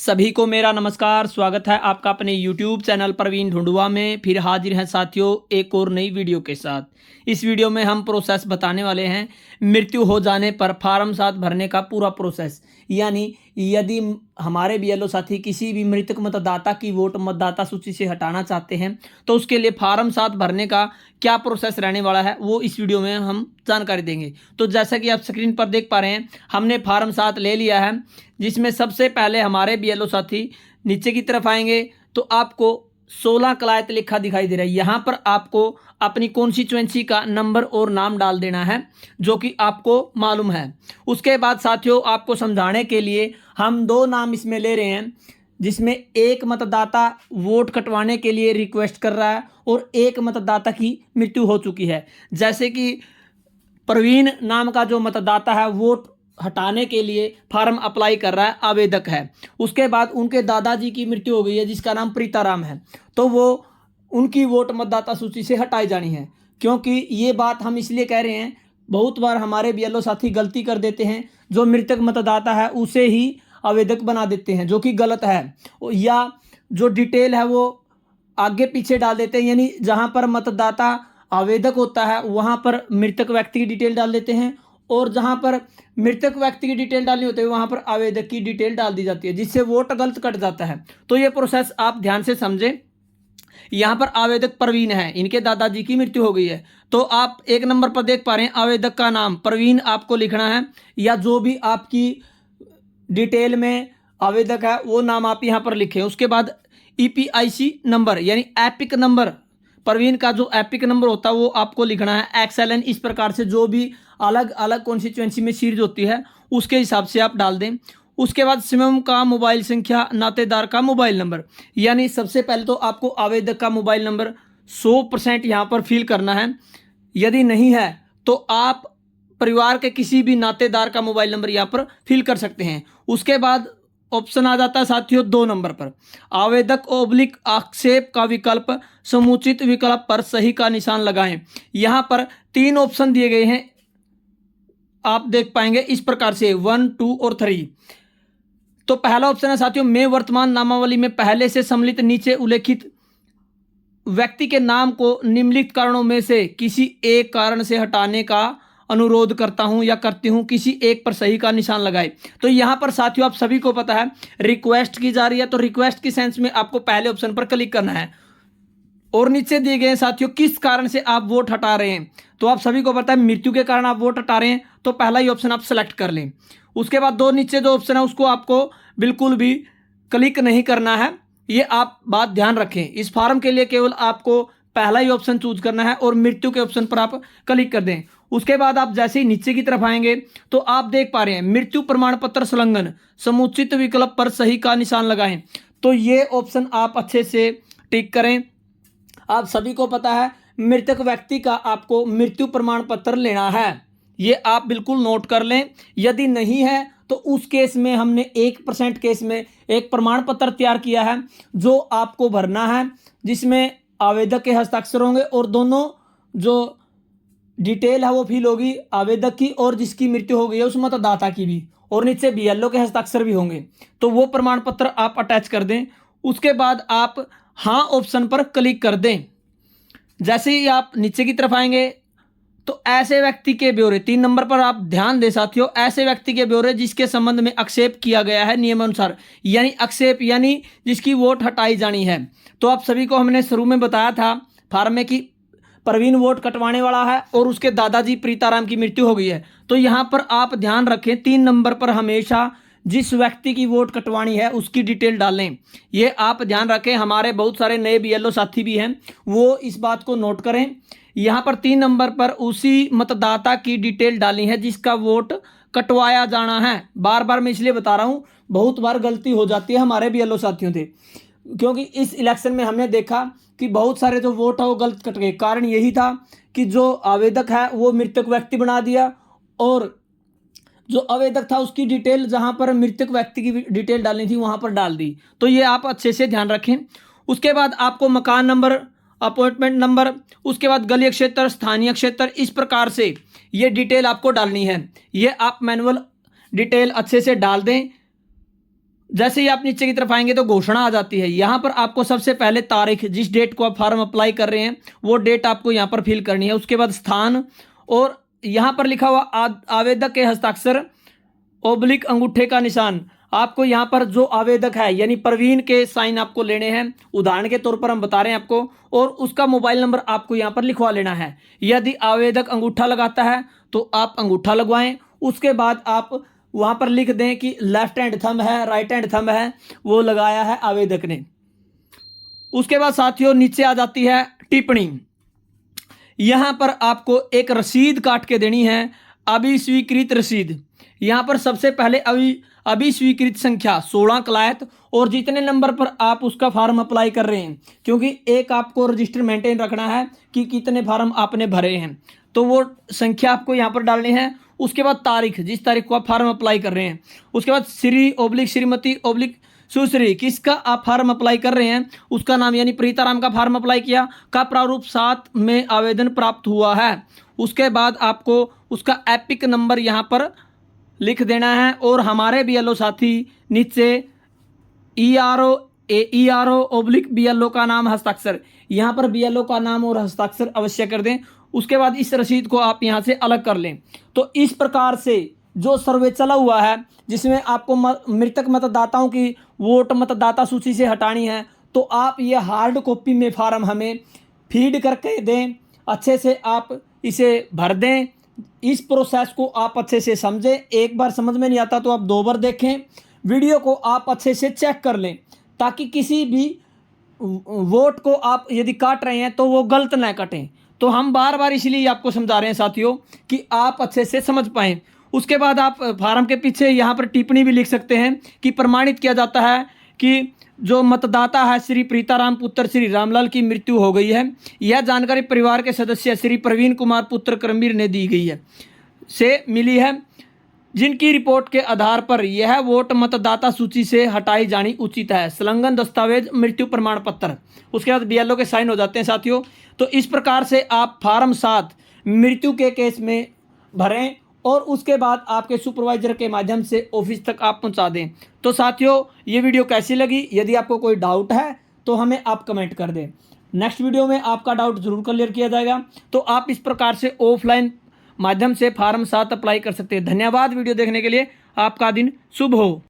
सभी को मेरा नमस्कार। स्वागत है आपका अपने YouTube चैनल प्रवीण ढूंढुआ में। फिर हाजिर हैं साथियों एक और नई वीडियो के साथ। इस वीडियो में हम प्रोसेस बताने वाले हैं मृत्यु हो जाने पर फार्म 7 भरने का पूरा प्रोसेस। यानी यदि हमारे बीएलओ साथी किसी भी मृतक मतदाता की वोट मतदाता सूची से हटाना चाहते हैं तो उसके लिए फार्म 7 भरने का क्या प्रोसेस रहने वाला है वो इस वीडियो में हम जानकारी देंगे। तो जैसा कि आप स्क्रीन पर देख पा रहे हैं, हमने फार्म 7 ले लिया है, जिसमें सबसे पहले हमारे बीएलओ साथी नीचे की तरफ आएंगे तो आपको 16 कलायत लिखा दिखाई दे रहा है। यहाँ पर आपको अपनी कॉन्स्टिट्यूएंसी का नंबर और नाम डाल देना है जो कि आपको मालूम है। उसके बाद साथियों आपको समझाने के लिए हम दो नाम इसमें ले रहे हैं, जिसमें एक मतदाता वोट कटवाने के लिए रिक्वेस्ट कर रहा है और एक मतदाता की मृत्यु हो चुकी है। जैसे कि प्रवीण नाम का जो मतदाता है वोट हटाने के लिए फार्म अप्लाई कर रहा है, आवेदक है। उसके बाद उनके दादाजी की मृत्यु हो गई है जिसका नाम प्रीताराम है, तो वो उनकी वोट मतदाता सूची से हटाई जानी है। क्योंकि ये बात हम इसलिए कह रहे हैं, बहुत बार हमारे बीएलओ साथी गलती कर देते हैं, जो मृतक मतदाता है उसे ही आवेदक बना देते हैं जो कि गलत है, या जो डिटेल है वो आगे पीछे डाल देते हैं। यानी जहाँ पर मतदाता आवेदक होता है वहाँ पर मृतक व्यक्ति की डिटेल डाल देते हैं, और जहाँ पर मृतक व्यक्ति की डिटेल डालनी होती है वहाँ पर आवेदक की डिटेल डाल दी जाती है, जिससे वोट गलत कट जाता है। तो ये प्रोसेस आप ध्यान से समझें। यहाँ पर आवेदक प्रवीण है, इनके दादाजी की मृत्यु हो गई है, तो आप एक नंबर पर देख पा रहे हैं आवेदक का नाम प्रवीण आपको लिखना है, या जो भी आपकी डिटेल में आवेदक है वो नाम आप यहाँ पर लिखें। उसके बाद EPIC नंबर यानी एपिक नंबर, प्रवीण का जो एपिक नंबर होता है वो आपको लिखना है। XLN इस प्रकार से जो भी अलग अलग कॉन्स्टिट्यूएंसी में सीरीज होती है उसके हिसाब से आप डाल दें। उसके बाद स्वयं का मोबाइल संख्या, नातेदार का मोबाइल नंबर, यानी सबसे पहले तो आपको आवेदक का मोबाइल नंबर 100% यहाँ पर फिल करना है। यदि नहीं है तो आप परिवार के किसी भी नातेदार का मोबाइल नंबर यहाँ पर फिल कर सकते हैं। उसके बाद ऑप्शन आ जाता है साथियों 2 नंबर पर, आवेदक ओब्लिक आक्षेप का विकल्प, समुचित विकल्प पर सही का निशान लगाएं। यहाँ पर 3 ऑप्शन दिए गए हैं, आप देख पाएंगे इस प्रकार से 1, 2 और 3। तो पहला ऑप्शन है साथियों, मैं वर्तमान नामावली में पहले से सम्मिलित नीचे उल्लेखित व्यक्ति के नाम को निम्नलिखित कारणों में से किसी एक कारण से हटाने का अनुरोध करता हूं या करती हूं, किसी एक पर सही का निशान लगाए। तो यहां पर साथियों आप सभी को पता है रिक्वेस्ट की जा रही है, तो रिक्वेस्ट की सेंस में आपको पहले ऑप्शन पर क्लिक करना है। और नीचे दिए गए साथियों किस कारण से आप वोट हटा रहे हैं, तो आप सभी को पता है मृत्यु के कारण आप वोट हटा रहे हैं, तो पहला ही ऑप्शन आप सेलेक्ट कर लें। उसके बाद नीचे जो ऑप्शन है उसको आपको बिल्कुल भी क्लिक नहीं करना है, ये आप बात ध्यान रखें। इस फॉर्म के लिए केवल आपको पहला ही ऑप्शन चूज करना है और मृत्यु के ऑप्शन पर आप क्लिक कर दें। उसके बाद आप जैसे ही नीचे की तरफ आएंगे तो आप देख पा रहे हैं मृत्यु प्रमाण पत्र संलग्न, समुचित विकल्प पर सही का निशान लगाएं। तो ये ऑप्शन आप अच्छे से टिक करें। आप सभी को पता है मृतक व्यक्ति का आपको मृत्यु प्रमाण पत्र लेना है, ये आप बिल्कुल नोट कर लें। यदि नहीं है तो उस केस में हमने 1% केस में एक प्रमाण पत्र तैयार किया है जो आपको भरना है, जिसमें आवेदक के हस्ताक्षर होंगे और दोनों जो डिटेल है वो फिल होगी आवेदक की और जिसकी मृत्यु हो गई है उस मतदाता की भी, और नीचे बीएलओ के हस्ताक्षर भी होंगे। तो वो प्रमाण पत्र आप अटैच कर दें। उसके बाद आप हाँ ऑप्शन पर क्लिक कर दें। जैसे ही आप नीचे की तरफ आएंगे तो ऐसे व्यक्ति के ब्यौरे 3 नंबर पर आप ध्यान दें साथियों, ऐसे व्यक्ति के ब्यौरे जिसके संबंध में आक्षेप किया गया है नियमानुसार, यानी आक्षेप यानी जिसकी वोट हटाई जानी है। तो आप सभी को हमने शुरू में बताया था फार्म में कि प्रवीण वोट कटवाने वाला है और उसके दादाजी प्रीताराम की मृत्यु हो गई है। तो यहाँ पर आप ध्यान रखें 3 नंबर पर हमेशा जिस व्यक्ति की वोट कटवानी है उसकी डिटेल डालें, ये आप ध्यान रखें। हमारे बहुत सारे नए बीएलओ साथी भी हैं, वो इस बात को नोट करें। यहाँ पर 3 नंबर पर उसी मतदाता की डिटेल डाली है जिसका वोट कटवाया जाना है। बार बार मैं इसलिए बता रहा हूँ, बहुत बार गलती हो जाती है हमारे बीएलओ साथियों से, क्योंकि इस इलेक्शन में हमने देखा कि बहुत सारे जो वोट है वो गलत कट गए। कारण यही था कि जो आवेदक है वो मृतक व्यक्ति बना दिया और जो आवेदक था उसकी डिटेल जहां पर मृतक व्यक्ति की डिटेल डालनी थी वहां पर डाल दी। तो ये आप अच्छे से ध्यान रखें। उसके बाद आपको मकान नंबर, अपॉइंटमेंट नंबर, उसके बाद गलीय क्षेत्र, स्थानीय क्षेत्र, इस प्रकार से ये डिटेल आपको डालनी है। ये आप मैनुअल डिटेल अच्छे से डाल दें। जैसे ही आप नीचे की तरफ आएंगे तो घोषणा आ जाती है। यहाँ पर आपको सबसे पहले तारीख, जिस डेट को आप फॉर्म अप्लाई कर रहे हैं वो डेट आपको यहाँ पर फिल करनी है। उसके बाद स्थान, और यहाँ पर लिखा हुआ आवेदक के हस्ताक्षर ओब्लिक अंगूठे का निशान। आपको यहाँ पर जो आवेदक है यानी प्रवीण के साइन आपको लेने हैं, उदाहरण के तौर पर हम बता रहे हैं आपको, और उसका मोबाइल नंबर आपको यहाँ पर लिखवा लेना है। यदि आवेदक अंगूठा लगाता है तो आप अंगूठा लगवाएं। उसके बाद आप वहाँ पर लिख दें कि लेफ्ट हैंड थंब है, राइट हैंड थंब है, वो लगाया है आवेदक ने। उसके बाद साथियों नीचे आ जाती है टिप्पणी। यहाँ पर आपको एक रसीद काट के देनी है, अभिस्वीकृत रसीद। यहाँ पर सबसे पहले अभिस्वीकृत संख्या 16 कलायत, और जितने नंबर पर आप उसका फार्म अप्लाई कर रहे हैं, क्योंकि एक आपको रजिस्टर मेंटेन रखना है कि कितने फार्म आपने भरे हैं, तो वो संख्या आपको यहाँ पर डालनी है। उसके बाद तारीख, जिस तारीख को आप फार्म अप्लाई कर रहे हैं। उसके बाद श्री ओब्लिक श्रीमती ओब्लिक सुश्री, किसका आप फार्म अप्लाई कर रहे हैं उसका नाम, यानी प्रीताराम का फार्म अप्लाई किया का प्रारूप 7 में आवेदन प्राप्त हुआ है। उसके बाद आपको उसका एपिक नंबर यहाँ पर लिख देना है, और हमारे BLO साथी नीचे ERO ओब्लिक BLO का नाम हस्ताक्षर, यहाँ पर BLO का नाम और हस्ताक्षर अवश्य कर दें। उसके बाद इस रसीद को आप यहाँ से अलग कर लें। तो इस प्रकार से जो सर्वे चला हुआ है, जिसमें आपको मृतक मतदाताओं की वोट मतदाता सूची से हटानी है, तो आप ये हार्ड कॉपी में फार्म हमें फीड करके दें, अच्छे से आप इसे भर दें। इस प्रोसेस को आप अच्छे से समझें। एक बार समझ में नहीं आता तो आप 2 बार देखें। वीडियो को आप अच्छे से चेक कर लें, ताकि किसी भी वोट को आप यदि काट रहे हैं तो वो गलत ना कटें। तो हम बार बार इसलिए आपको समझा रहे हैं साथियों कि आप अच्छे से समझ पाएँ। उसके बाद आप फार्म के पीछे यहाँ पर टिप्पणी भी लिख सकते हैं कि प्रमाणित किया जाता है कि जो मतदाता है श्री प्रीताराम पुत्र श्री रामलाल की मृत्यु हो गई है। यह जानकारी परिवार के सदस्य श्री प्रवीण कुमार पुत्र करमवीर ने दी गई है से मिली है, जिनकी रिपोर्ट के आधार पर यह वोट मतदाता सूची से हटाई जानी उचित है। संलग्न दस्तावेज मृत्यु प्रमाण पत्र, उसके बाद BLO के साइन हो जाते हैं साथियों। तो इस प्रकार से आप फार्म 7 मृत्यु के केस में भरें, और उसके बाद आपके सुपरवाइजर के माध्यम से ऑफिस तक आप पहुंचा दें। तो साथियों ये वीडियो कैसी लगी, यदि आपको कोई डाउट है तो हमें आप कमेंट कर दें। नेक्स्ट वीडियो में आपका डाउट ज़रूर क्लियर किया जाएगा। तो आप इस प्रकार से ऑफलाइन माध्यम से फार्म 7 अप्लाई कर सकते हैं। धन्यवाद वीडियो देखने के लिए। आपका दिन शुभ हो।